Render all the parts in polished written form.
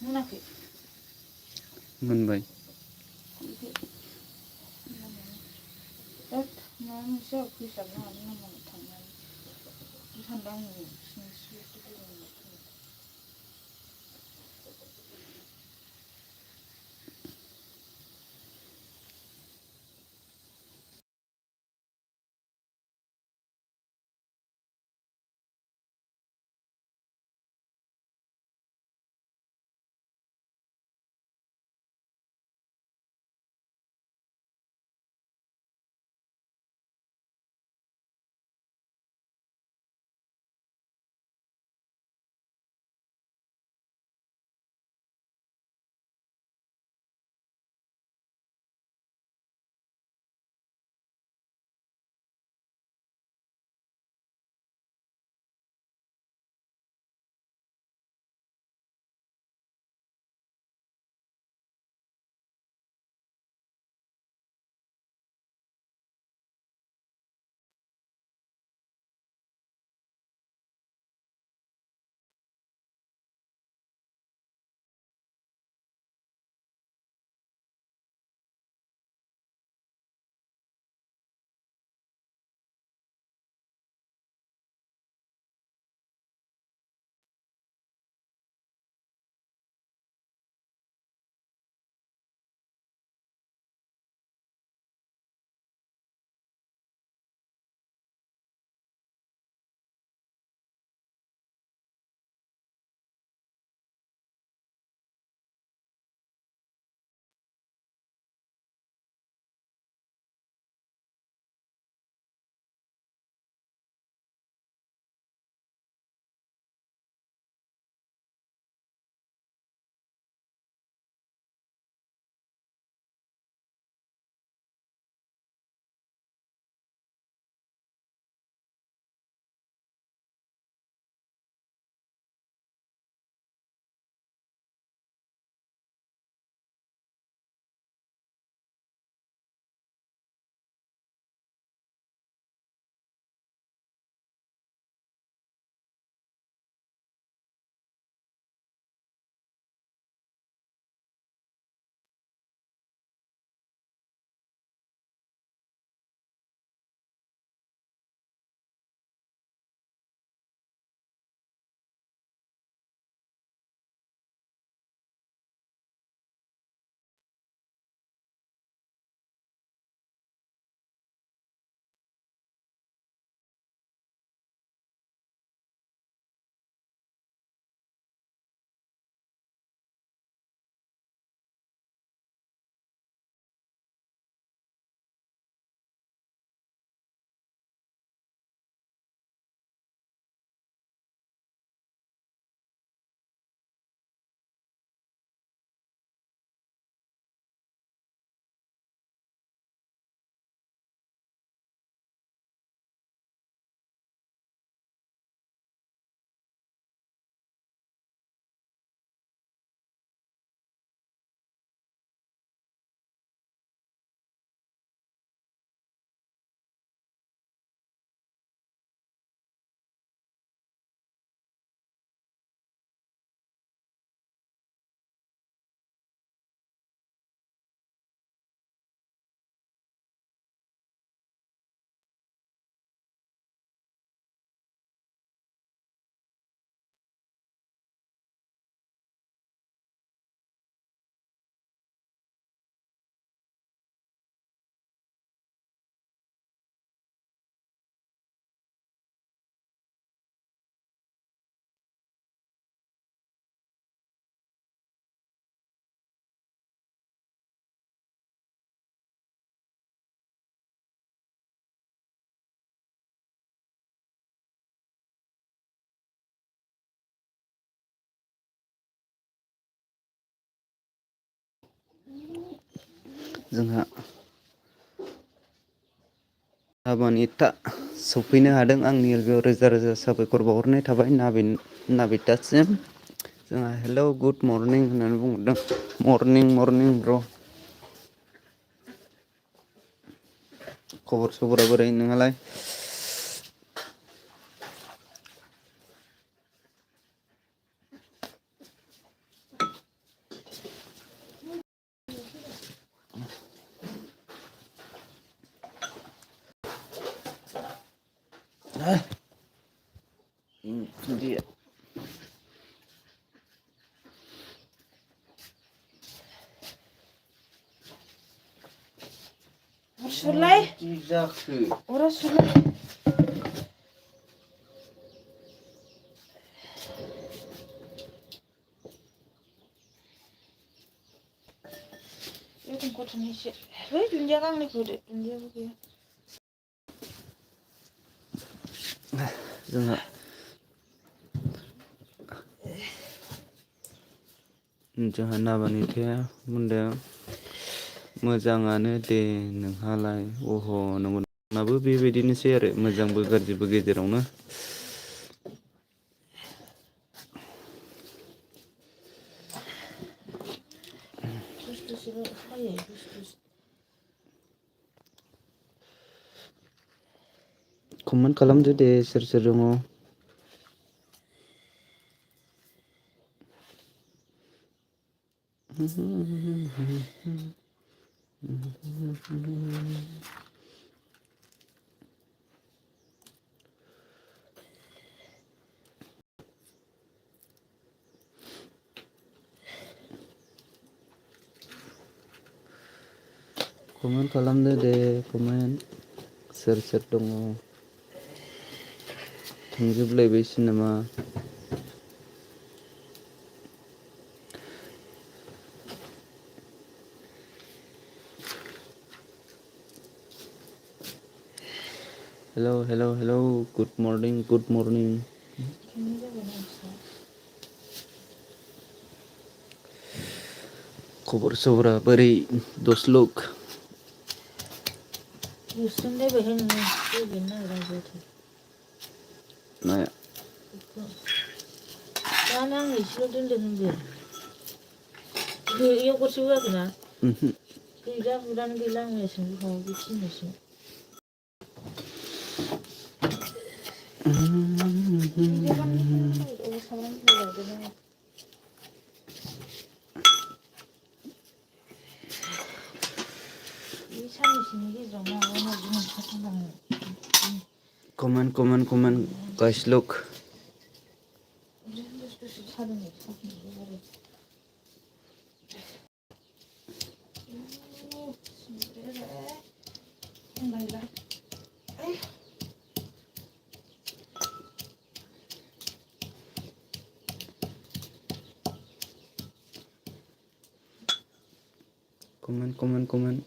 मोनाखै मोनबाय होद माबा मोनसे फोसाबनो हागोन नामा थांनानै सानदों आङो सिनस्रि जोंहा हाबानि था सफैनो हादों आंनि लोगोआव रोजा रोजा साबायखर बावहरनाय थाबाय नाबितासिम जोंहा हेलौ गुड मर्निं होननानै बुंहरदों मर्निं मर्निं ब्र' खबर सबरा बोरै नोंहालाय dia Sulai ora sulai Itu gotthनि एसे बै दुन्दिया गांनैखौ होदो दुन्दियाबो गैया जोंहा हाबानि थाया बुंदों मोजाङानो दे नोंहालाय अह नंगौनाबो बेबायदिनोसै आरो मोजांबो गाज्रिबो गेजेरावनो कमेन्ट खालामदो दे सोर सोर दङ कमेन्ट खालामदो दे कमेन्ट सोर सोर दङ थांजोबलायबायसो नामा hello hello hello good morning खबर सबरा बोरै दसलुक नाया दानो आं एसेल' दोनदों होनदों इयाव गरसे होआखैना गैला बुरानो गैला आं मैया सोंहरखाबाय बे थिननोसै साननैसोनि गेजेराव माबानायदि मोनखागोन आङो कमेन्ट गाइसलुक कमेन्ट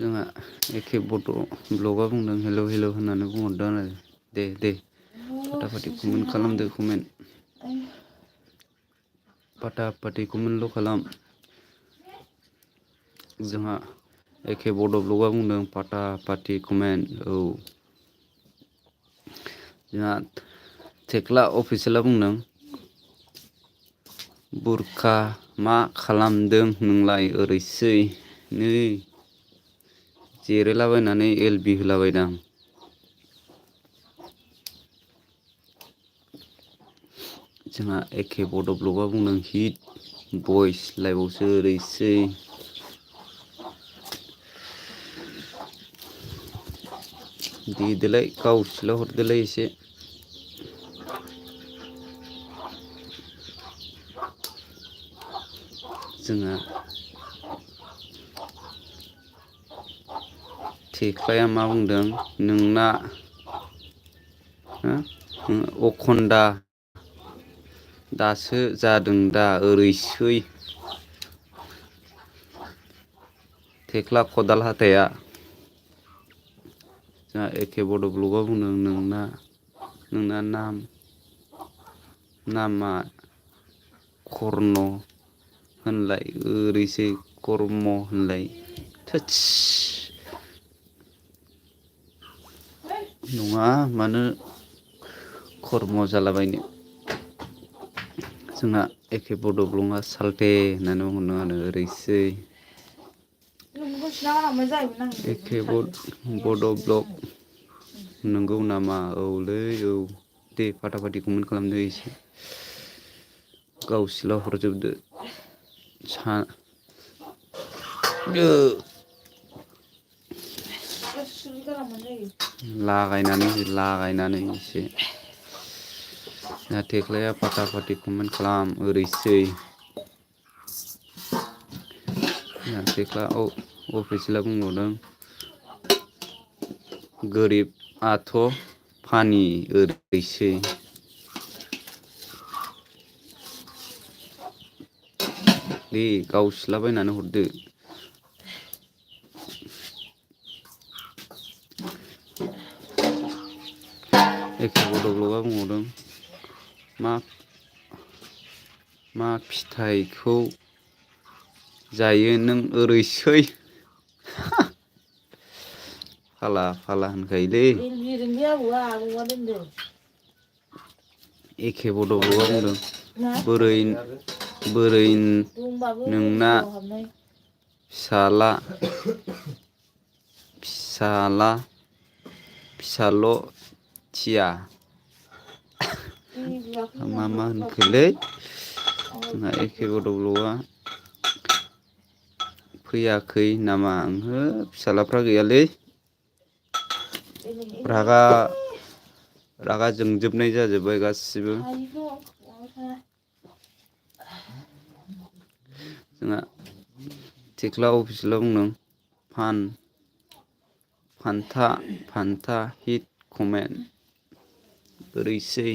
जोंहा एखे बड' ब्लगआ बुंदों हेलौ हेलौ होननानै बुंहरदों आरो दे फाटाफाटि कमेन्ट खालामदो कमेन्ट फाटाफाटि कमेन्टल' खालाम जोंहा एखे बड' ब्लगआ बुंदों फाटाफाटि कमेन्ट औ जोंहा थेख्ला अफिसियेला बुंदों बुरखा मा खालामदों नोंलाय ओरैसै नै जिरायलाबायनानै एलबि होलाबायदां जोंहा एखे बड' ब्लगआ बुंदों हिट भइस लाइभआवसो ओरैसै देदोलाय गावसोल' हरदोलाय एसे जोंहा थेख्लाया मा बुंदों नोंना अखन्दा दासो जादों दा ओरैसै थेख्ला खदाल हाथाया जोंहा एखे बड' ब्लगआव बुंदों नोंना नामा कर्न होनलाय ओरैसै कर्म होनलाय थोस नङा मानो कर्म जालाबायनो जोंहा एखे बड' ब्लगआ साल्थे होननानै बुंदों आरो ओरैसै एखे बड' ब्लग नंगौ नामा औलै औ दे फाटाफाटि कमेन्ट खालामदो एसे गावसोल' हरजोबदो लागायनानै एसे थेख्लाया फाटाफाटि कमेन्ट खालाम ओरैसै थेख्ला अफिसियेला बुंबावदों गोरिब आथ' फानि ओरैसै दे गावसोलाबायनानै हरदो एखे बड' ब्लगआ बुंबावदों मा फिथाइखौ जायो नों ओरैसै फाला होनखायोलै एखे बड' ब्लगआ बुंदों बोरै नोंना फिसाल' थिया मा होनखोलै जोंहा एखे बड' ब्लगआ फैयाखै नामा ओंहो फिसालाफ्रा गैयालै रागा जोंजोबनाय जाजोब्बाय गासिबो जोंहा थेख्ला अफिसियेला बुंदों फान्था हिट कमेन्ट ओरैसै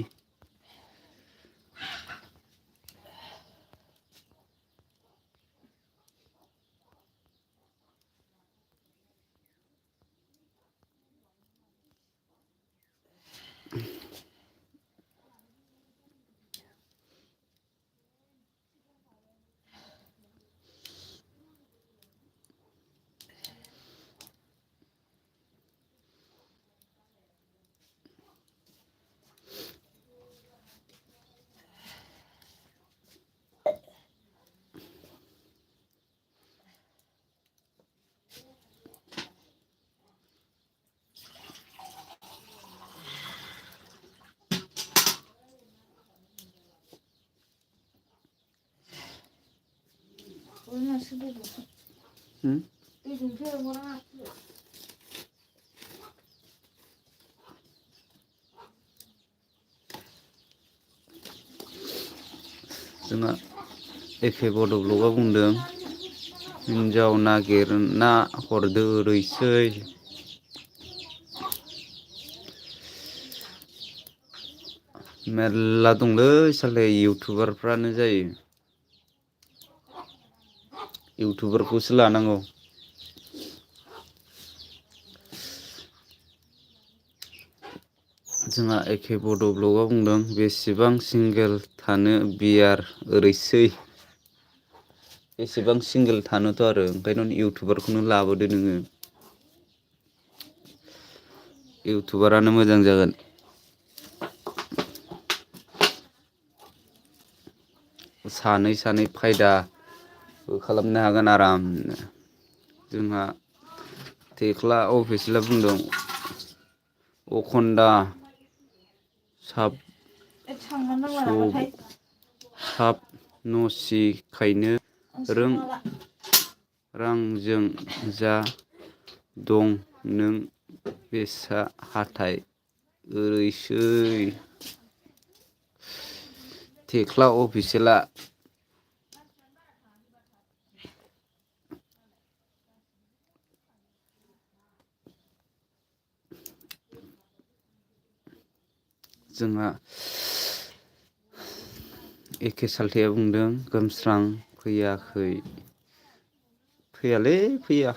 जोंहा एखे बड' ब्लगआ बुंदों हिन्जाव नागिरना हरदो ओरैसै मेरला दंलै साले इउटुबारफ्रानो जायो इउटुबारखौसो लानांगौ जोंहा एके बड' ब्लगआ बुंदों बेसेबां सिंगेल थानो बियार ओरैसै बेसेबां सिंगेल थानोथ' आरो ओंखायनो इउटुबारखौनो लाबोदो नोङो इउटुबारानो मोजां जागोन सानै सानै फायदाबो खालामनो हागोन आरामनो जोंहा थेख्ला अफिसियेला बुंदों अखन्दा साब साब नसिखायनो रों रांजों जा दं नों बेसा हाथाय ओरैसै थेख्ला अफिसियेला जोंहा एके सालथेया बुंदों गोमस्रां फैयाखै फैयालै फैया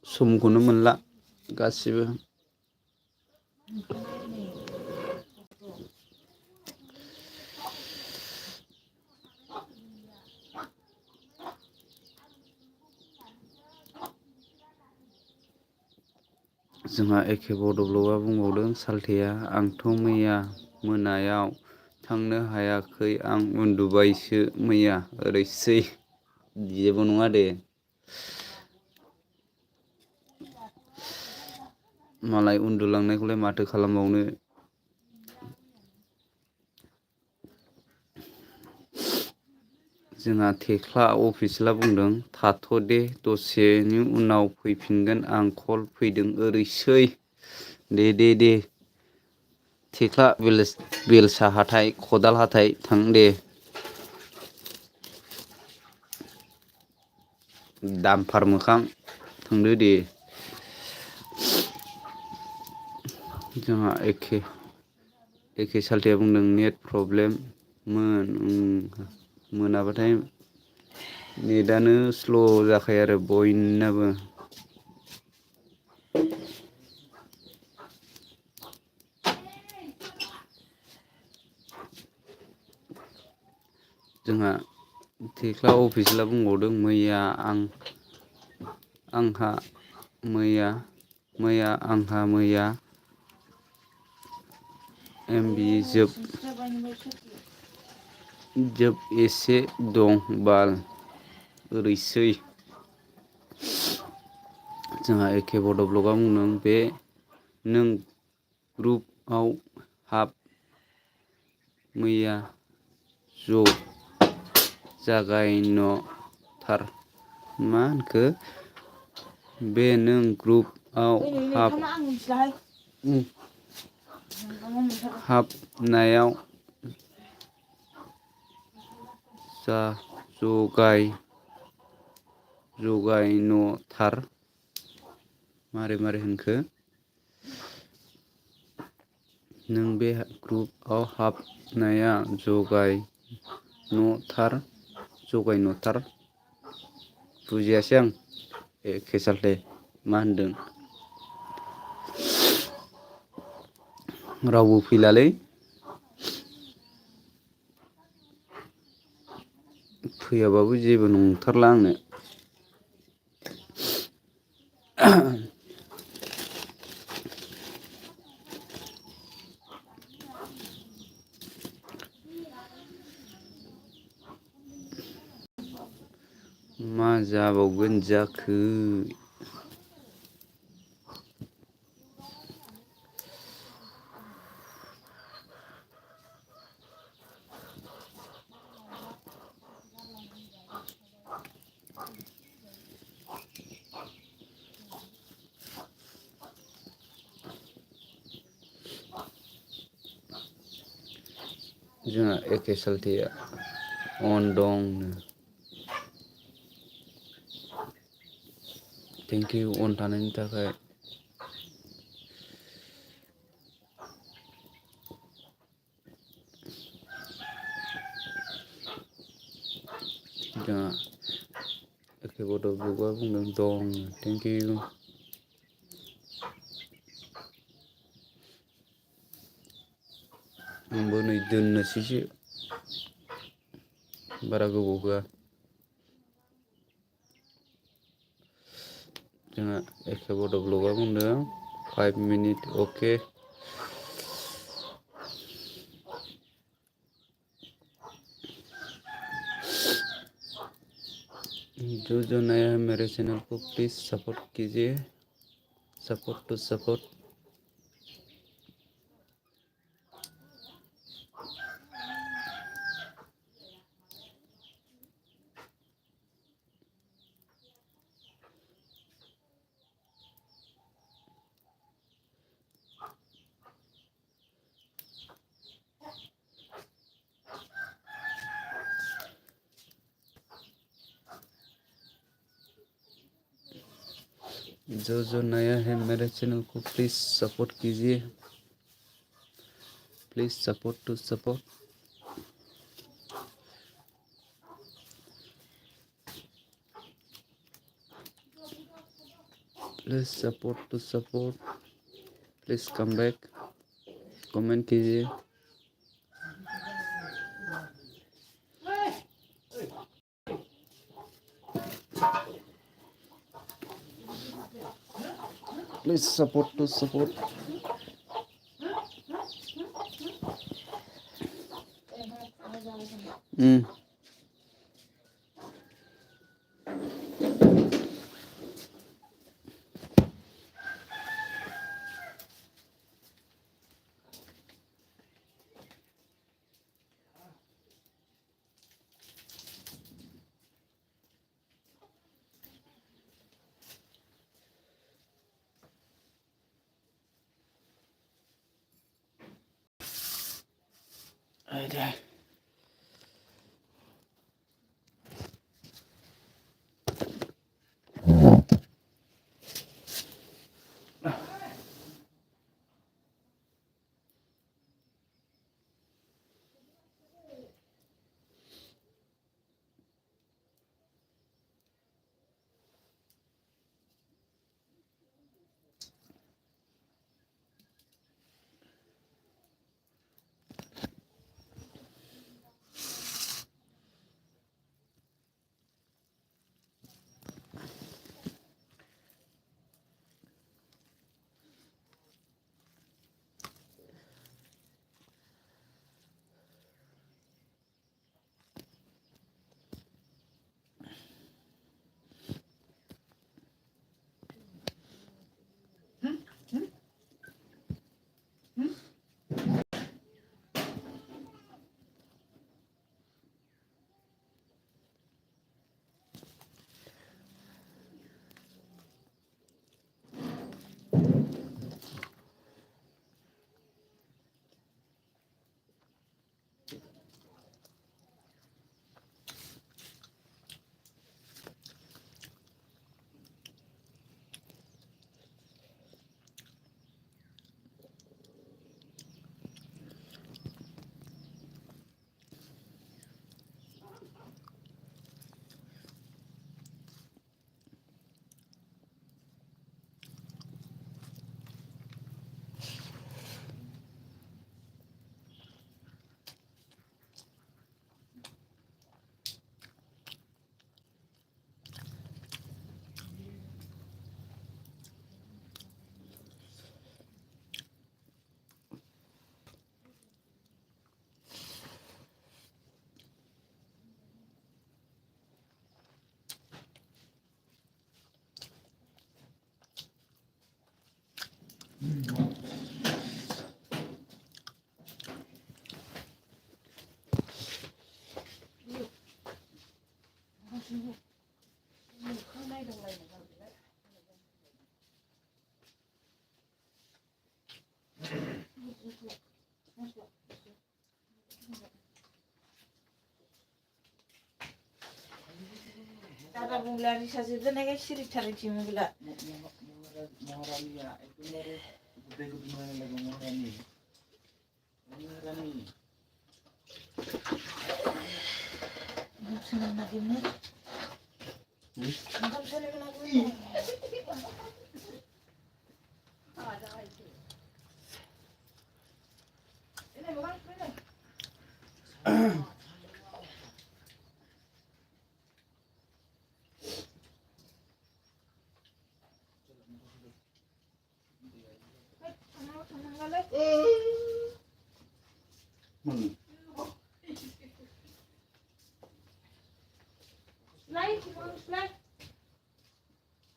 समखौनो मोनला गासिबो जोंहा एके बड' ब्लगआ बुंबावदों सालथेया आंथ' मैया मोनायाव थांनो हायाखै आं उन्दुबायसो मैया ओरैसै जेबो नङा दे मालाय उन्दुलांनायखौलाय माथो खालामबावनो जोंहा थेख्ला अफिसियेला बुंदों थाथ'दे दसेनि उनाव फैफिनगोन आं कल फैदों ओरैसै दे थेख्ला बेलसा हाथाय खदाल हाथाय थां दे दामफार मोखां थांदो दे जोंहा एके सालथेया बुंदों नेट प्रब्लेम मोनाबाथाय नेटानो स्ल' जाखायो आरो बयनाबो जोंहा थेख्ला अफिसियेला बुंबावदों मैया आंहा एमबि जोब एसे दं बाल ओरैसै जोंहा एके बड' ब्लगआ बुंदों बे नों ग्रुपआव हाब मैया ज' जागायनोथार मा होनखो बे नों ग्रुपआव हाबनायाव जा जगायनोथार मारै होनखो नों बे ग्रुपआव हाबनाया जगायनोथार बुजियासै आं एके सालथे मा होनदों रावबो फैलालै फैयाबाबो जेबो नंथारला आंनो मा जाबावगोन जाखो जोंहा एके सालथेया अन दं थेंक इउ अन थानायनि थाखाय जोंहा एके बड' ब्लगआ बुंदों दं थेंक इउ आंबो नै दोननोसैसो बारा गोबाव होआ जोंहा एखे बड' ब्लगआ बुंदों 5 मिनिट अके जो नया है मेरे चैनल को प्लीज़ सपोर्ट कीजिए सपोर्ट टू सपोर्ट जो नया है मेरे चैनल को प्लीज़ सपोर्ट कीजिए please support to support please support to support please come back comment कीजिए please support to support ada Tata bungla ni saja tu naga sirik cari cium gula. Maharani ya, itu mere gede gede mana lagi Maharani. Maharani. Senang nak ini. Senang nak ini. Ada itu. Ini bukan थांनांगौलै लाय लाय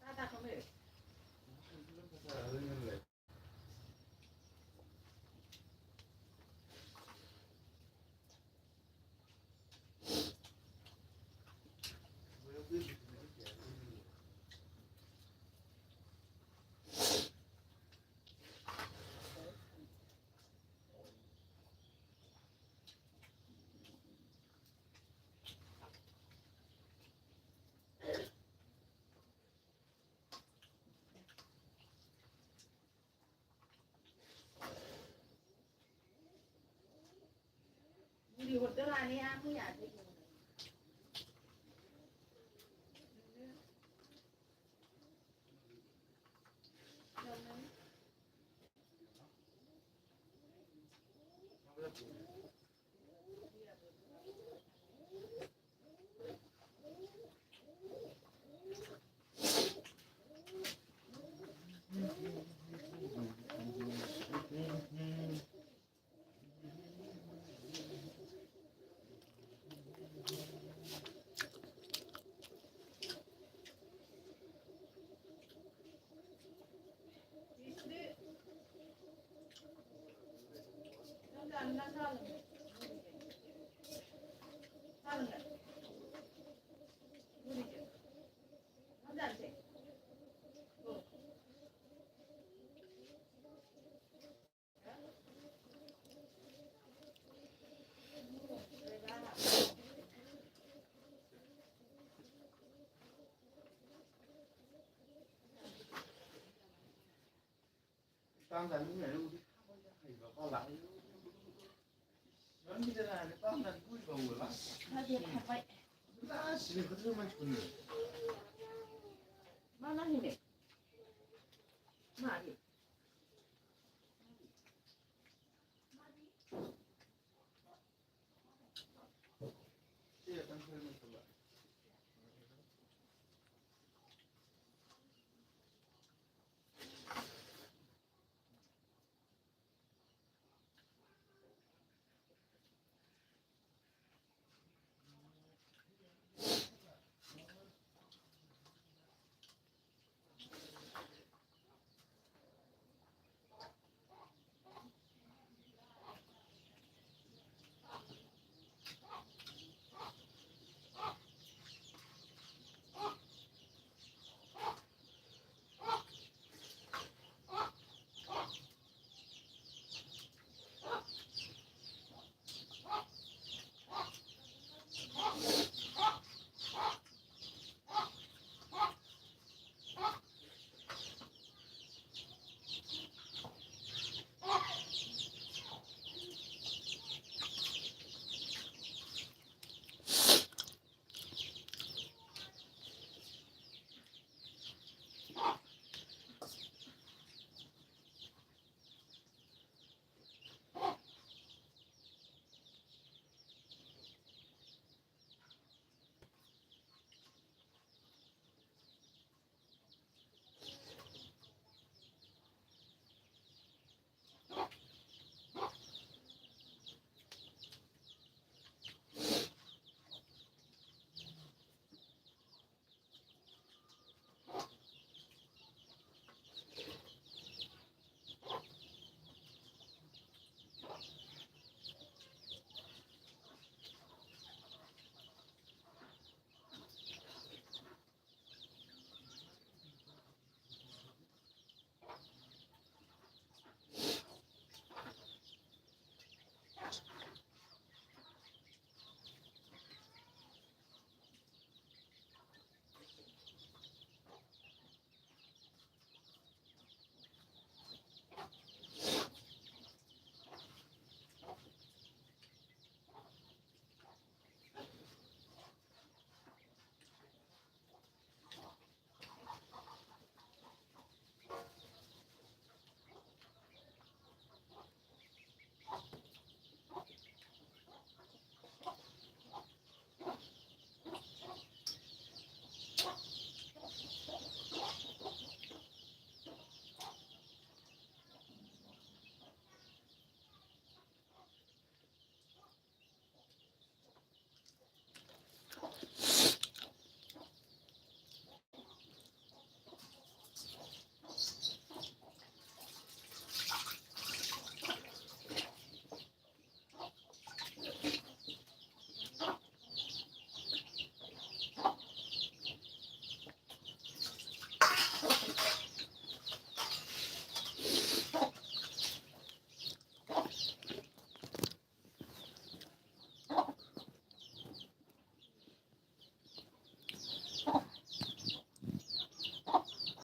दादाखौनो hordor ani aku ya Tao rằng những ngày lúc đi thầy vào con lặng nó như thế này nó tao là vui vào buổi lắm ra chỉ có thứ mà chùn mana ini